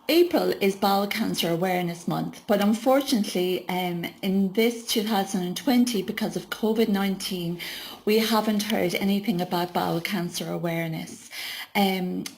April is Bowel Cancer Awareness Month, but unfortunately, in this 2020, because of COVID-19, we haven't heard anything about bowel cancer awareness. And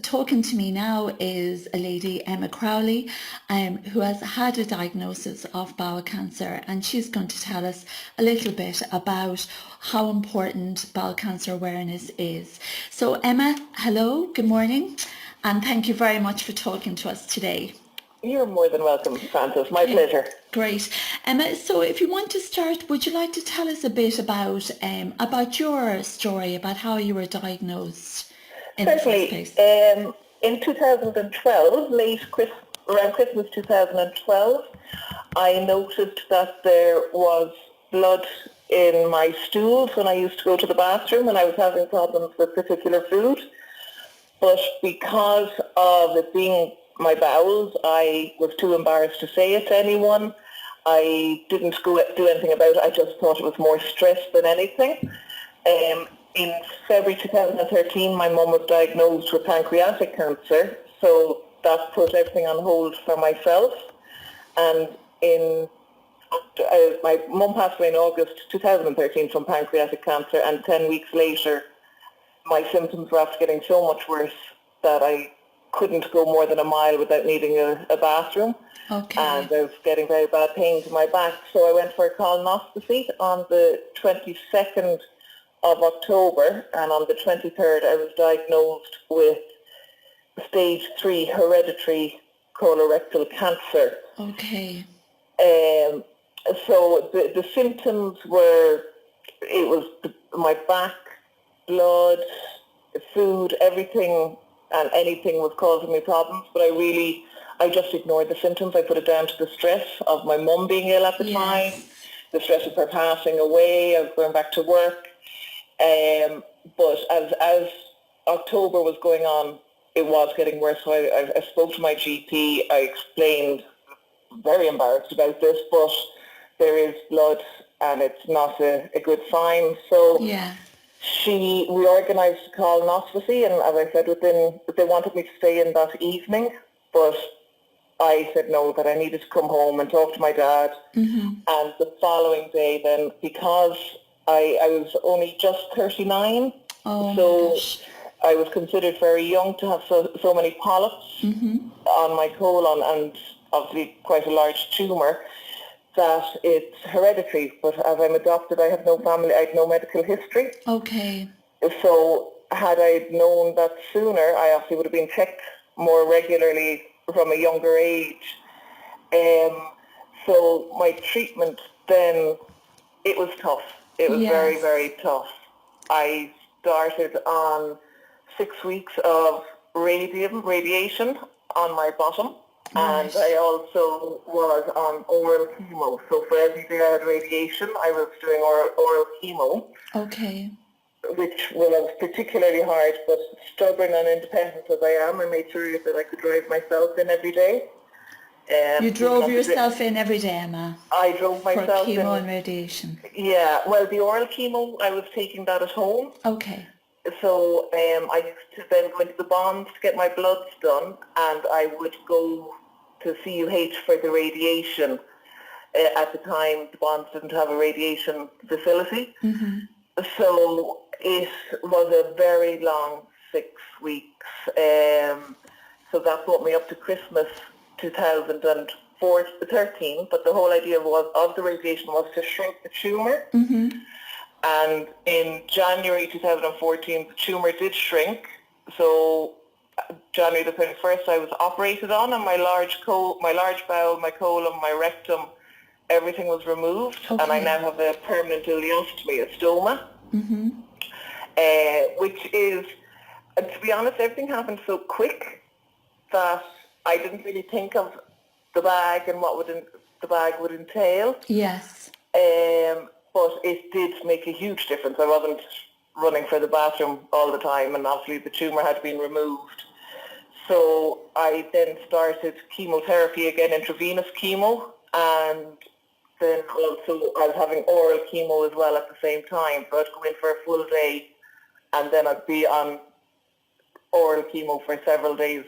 talking to me now is a lady, Emma Crowley, who has had a diagnosis of bowel cancer, and she's going to tell us a little bit about how important bowel cancer awareness is. So Emma, hello, good morning. And thank you very much for talking to us today. You're more than welcome, Frances. My pleasure. Great. Emma, so if you want to start, would you like to tell us a bit about your story, about how you were diagnosed in Certainly, the first place? In 2012, around Christmas 2012, I noticed that there was blood in my stools when I used to go to the bathroom, and I was having problems with particular food. But because of it being my bowels, I was too embarrassed to say it to anyone. I didn't go do anything about it. I just thought it was more stress than anything. In February 2013, my mum was diagnosed with pancreatic cancer, so that put everything on hold for myself. And my mum passed away in August 2013 from pancreatic cancer, and 10 weeks later, my symptoms were after getting so much worse that I couldn't go more than a mile without needing a bathroom. Okay. And I was getting very bad pains in my back. So I went for a colonoscopy on the 22nd of October, and on the 23rd I was diagnosed with stage 3 hereditary colorectal cancer. Okay. So the symptoms were, it was my back, blood, food, everything and anything was causing me problems, but I just ignored the symptoms. I put it down to the stress of my mum being ill at the time, the stress of her passing away, of going back to work. But as October was going on, it was getting worse. So I spoke to my GP. I explained, very embarrassed about this, but there is blood and it's not a good sign. So we organised a colonoscopy, and as I said, they wanted me to stay in that evening, but I said no, that I needed to come home and talk to my dad. And the following day then, because I was only just 39, so I was considered very young to have so many polyps on my colon, and obviously quite a large tumour, that it's hereditary. But as I'm adopted, I have no family, I had no medical history. Okay. So had I known that sooner, I obviously would have been checked more regularly from a younger age. So my treatment then, it was tough. It was very, very tough. I started on 6 weeks of radiation on my bottom. And I also was on oral chemo. So for every day I had radiation, I was doing oral chemo. Okay. Which was particularly hard, but stubborn and independent as I am, I made sure that I could drive myself in every day. You drove yourself in every day, Emma? I drove myself in. For chemo and radiation? Yeah, well, the oral chemo, I was taking that at home. Okay. So I used to then go into the bonds to get my bloods done, and I would go to CUH for the radiation. At the time, the bonds didn't have a radiation facility. So it was a very long 6 weeks. So that brought me up to Christmas 2013, but the whole idea of the radiation was to shrink the tumour. And in January 2014, the tumour did shrink. So January the 31st, I was operated on, and my large bowel, my colon, my rectum, everything was removed. And I now have a permanent ileostomy, a stoma, which is, to be honest, everything happened so quick that I didn't really think of the bag and what the bag would entail. Yes. But it did make a huge difference. I wasn't running for the bathroom all the time, and obviously the tumour had been removed. So I then started chemotherapy again, intravenous chemo, and then also I was having oral chemo as well at the same time. So I'd go in for a full day, and then I'd be on oral chemo for several days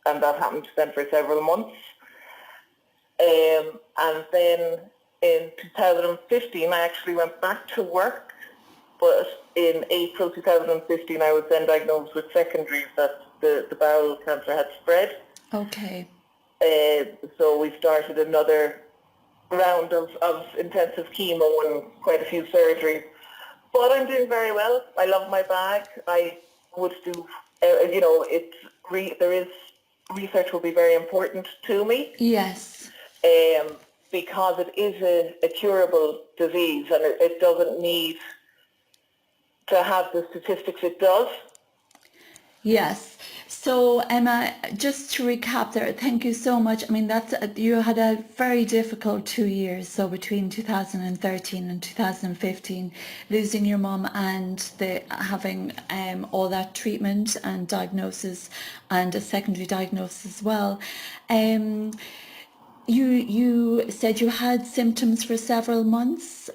and that happened then for several months. And then in 2015, I actually went back to work, but in April 2015, I was then diagnosed with secondaries that the bowel cancer had spread. Okay. So we started another round of intensive chemo and quite a few surgeries. But I'm doing very well. I love my bag. I would do, there is, research will be very important to me. Yes. Because it is a curable disease, and it doesn't need to have the statistics it does. Yes. So Emma, just to recap there, thank you so much. I mean, you had a very difficult 2 years. So between 2013 and 2015, losing your mum and having all that treatment and diagnosis and a secondary diagnosis as well. You said you had symptoms for several months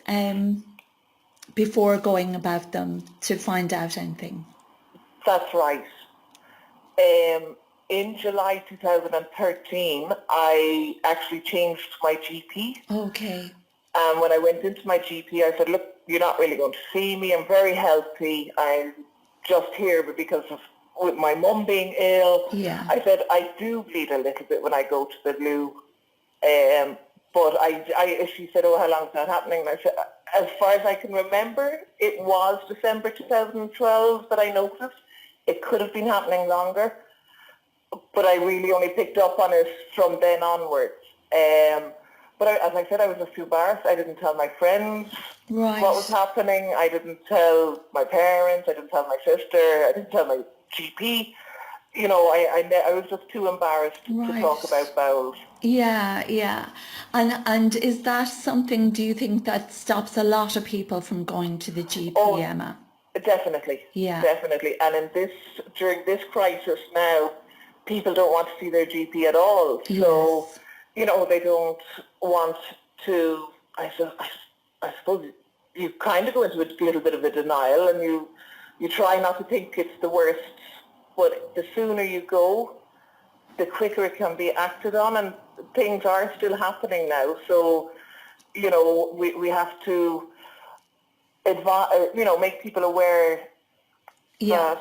before going about them to find out anything. That's right. In July 2013, I actually changed my GP. Okay. And when I went into my GP, I said, look, you're not really going to see me. I'm very healthy. I'm just here because of with my mum being ill. Yeah. I said, I do bleed a little bit when I go to the loo. But she said, oh, how long is that happening? And I said, as far as I can remember, it was December 2012 that I noticed. It could have been happening longer, but I really only picked up on it from then onwards. But as I said, I was just too embarrassed. I didn't tell my friends what was happening. I didn't tell my parents. I didn't tell my sister. I didn't tell my GP. You know, I was just too embarrassed to talk about bowels. Yeah. And is that something, do you think, that stops a lot of people from going to the GP, Emma? Definitely. Yeah. Definitely. And during this crisis now, people don't want to see their GP at all. Yes. So, you know, they don't want to, I suppose you kind of go into a little bit of a denial, and you try not to think it's the worst. But the sooner you go, the quicker it can be acted on, and things are still happening now. So, you know, we have to make people aware that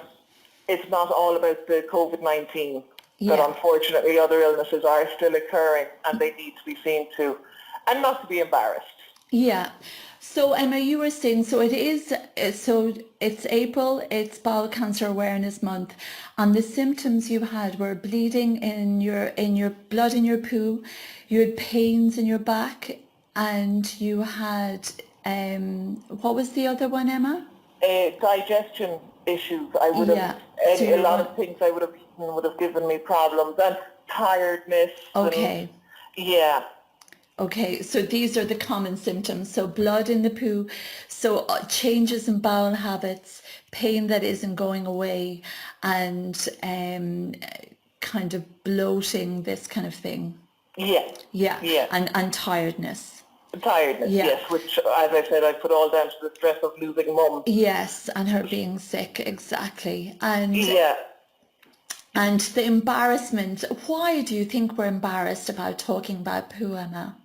it's not all about the COVID-19, that unfortunately other illnesses are still occurring and they need to be seen to, and not to be embarrassed. Yeah. So Emma, you were saying, so it's April, it's Bowel Cancer Awareness Month, and the symptoms you had were bleeding in your blood in your poo, you had pains in your back, and you had what was the other one, Emma? Digestion issues. I would have a lot of things I would have eaten would have given me problems, and tiredness. Okay. Okay, so these are the common symptoms. So blood in the poo, so changes in bowel habits, pain that isn't going away, and kind of bloating, this kind of thing. Yeah. And tiredness. Tiredness, yes, which, as I said, I put all down to the stress of losing mum. Yes, and her being sick, exactly. And and the embarrassment. Why do you think we're embarrassed about talking about poo, Emma?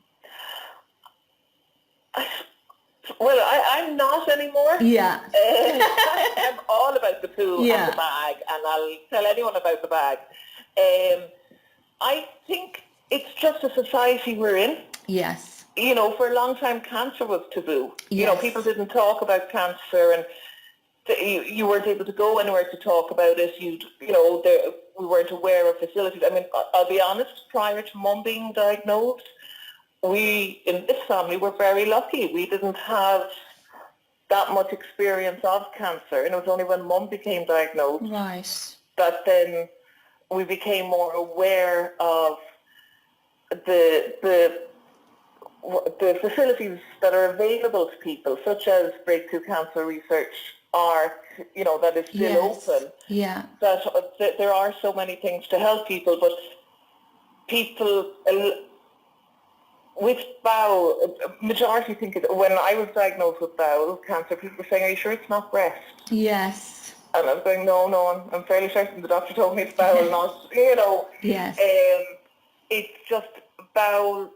Well, I'm not anymore. Yeah. I'm all about the poo and the bag, and I'll tell anyone about the bag. I think it's just a society we're in. Yes. You know, for a long time, cancer was taboo. Yes. You know, people didn't talk about cancer, and you weren't able to go anywhere to talk about it. We weren't aware of facilities. I mean, I'll be honest, prior to mum being diagnosed, we, in this family, were very lucky. We didn't have that much experience of cancer, and it was only when mum became diagnosed that then we became more aware of the facilities that are available to people, such as Breakthrough Cancer Research ARC, you know, that is still open. Yeah. That there are so many things to help people, but people with bowel, majority think when I was diagnosed with bowel cancer, people were saying, are you sure it's not breast? Yes. And I'm saying, no, I'm fairly certain the doctor told me it's bowel, not, Yes. It's just bowel,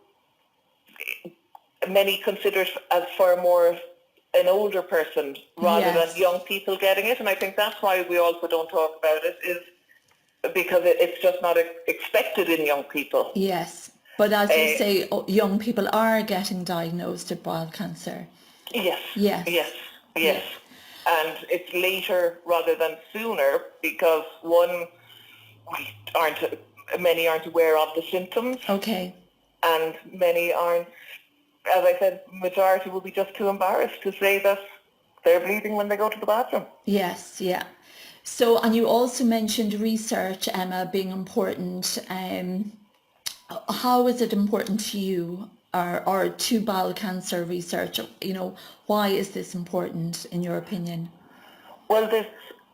many consider it as for more an older person rather Yes. than young people getting it. And I think that's why we also don't talk about it, is because it's just not expected in young people. Yes. But as you say, young people are getting diagnosed with bowel cancer. Yes. Yes. Yes. Yeah. And it's later rather than sooner because many aren't aware of the symptoms. Okay. And many aren't, as I said, majority will be just too embarrassed to say that they're bleeding when they go to the bathroom. Yes, yeah. So, and you also mentioned research, Emma, being important. How is it important to you or to bowel cancer research? Why is this important in your opinion? Well,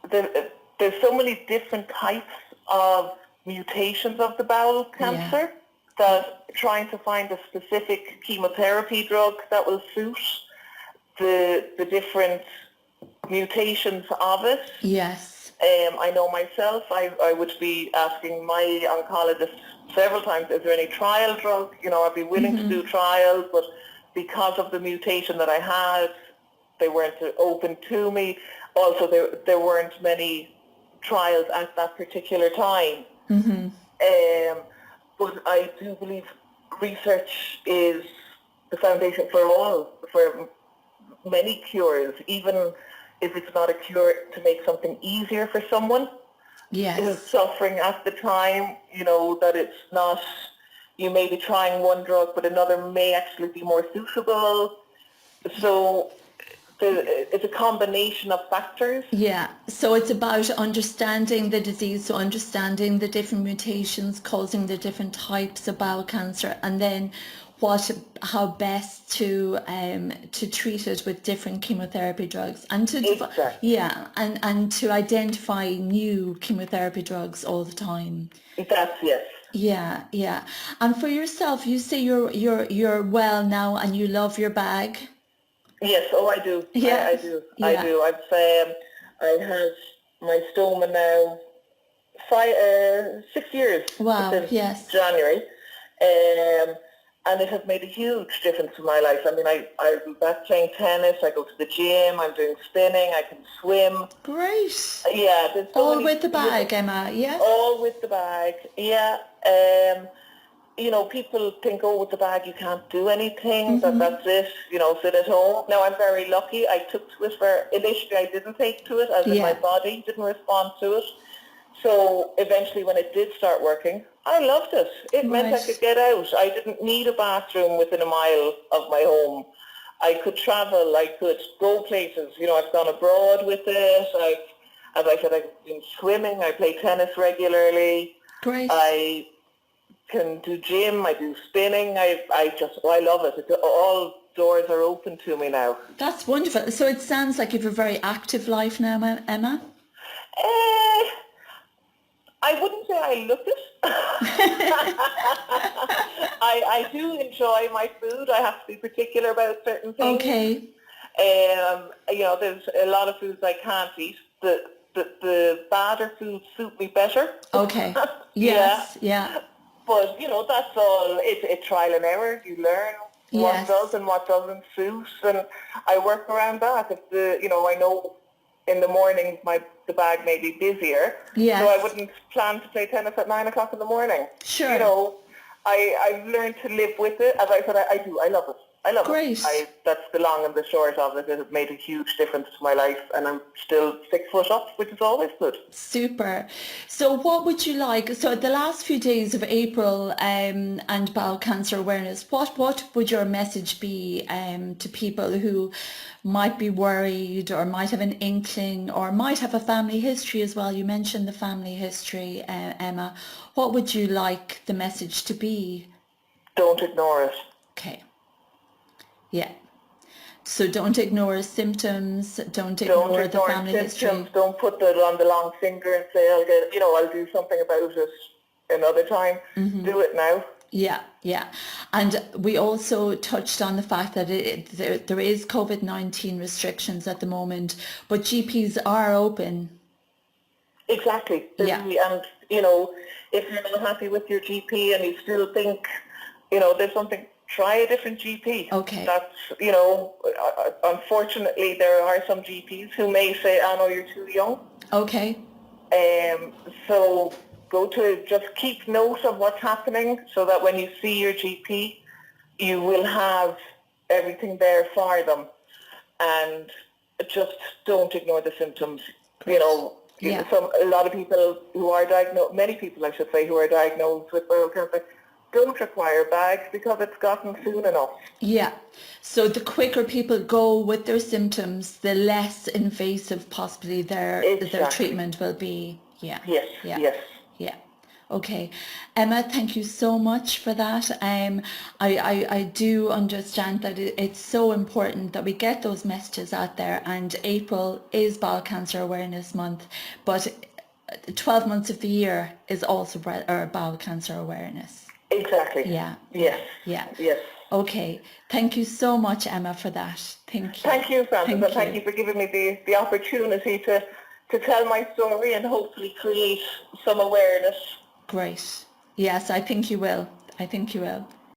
there's so many different types of mutations of the bowel cancer that trying to find a specific chemotherapy drug that will suit the different mutations of it. Yes. I know myself, I would be asking my oncologist several times, is there any trial drug? I'd be willing to do trials, but because of the mutation that I had, they weren't open to me. Also, there weren't many trials at that particular time. But I do believe research is the foundation for many cures, even if it's not a cure, to make something easier for someone who's suffering at the time, that it's not, you may be trying one drug, but another may actually be more suitable. So it's a combination of factors. Yeah, so it's about understanding the disease, so understanding the different mutations causing the different types of bowel cancer, and then how best to treat it with different chemotherapy drugs, and to and to identify new chemotherapy drugs all the time. That's yes. Yeah. And for yourself, you say you're well now and you love your bag. Yes, I do. Yeah. I do. I do. I have my stoma now 6 years since January. And it has made a huge difference in my life. I mean, I'm back playing tennis, I go to the gym, I'm doing spinning, I can swim. Great. Yeah. There's all with the bag, Emma, yeah? All with the bag, yeah. People think, with the bag you can't do anything, that's it, sit at home. Now, I'm very lucky. I took to it initially I didn't take to it, as in my body didn't respond to it. So eventually when it did start working, I loved it. It meant I could get out. I didn't need a bathroom within a mile of my home. I could travel, I could go places. I've gone abroad with it. As I said, I've been swimming, I play tennis regularly. Great. I can do gym, I do spinning. I love it. All doors are open to me now. That's wonderful. So it sounds like you have a very active life now, Emma? I wouldn't say I look it. I do enjoy my food. I have to be particular about certain things. Okay. There's a lot of foods I can't eat. The badder foods suit me better. Okay. Yes. Yeah. But, that's all. It's trial and error. You learn what does and what doesn't suit. And I work around that. If I know in the morning the bag may be busier. Yes. So I wouldn't plan to play tennis at 9 o'clock in the morning. Sure. I've learned to live with it. As I said, I do. I love it. I love Great. it. That's the long and the short of it. It has made a huge difference to my life, and I'm still 6 foot up, which is always good. Super. So what would you like, so the last few days of April and Bowel Cancer Awareness, what would your message be to people who might be worried or might have an inkling or might have a family history as well? You mentioned the family history, Emma. What would you like the message to be? Don't ignore it. Okay. Yeah. So don't ignore symptoms, don't ignore the family history. Don't put that on the long finger and say, I'll do something about it another time. Do it now. Yeah. And we also touched on the fact that there is COVID-19 restrictions at the moment, but GPs are open. Exactly. Yeah. And, you know, if you're not happy with your GP and you still think, you know, there's something, try a different GP. Okay. That's, you know, unfortunately there are some GPs who may say, oh no, you're too young. Okay. So just keep note of what's happening so that when you see your GP, you will have everything there for them. And just don't ignore the symptoms. Great. You know, Yeah. a lot of people who are diagnosed, many people I should say, who are diagnosed with bowel cancer don't require bags because it's gotten soon enough. Yeah. So the quicker people go with their symptoms, the less invasive possibly their treatment will be. Yeah. Yes. Yeah. Yes. Yeah. Okay. Emma, thank you so much for that. I do understand that it's so important that we get those messages out there, and April is Bowel Cancer Awareness Month, but 12 months of the year is also bowel cancer awareness. Exactly. Yeah. Yes. Yeah. Yes. Okay. Thank you so much, Emma, for that. Thank you. Thank you, Frances, and thank you for giving me the opportunity to tell my story and hopefully create some awareness. Great. Yes, I think you will. I think you will.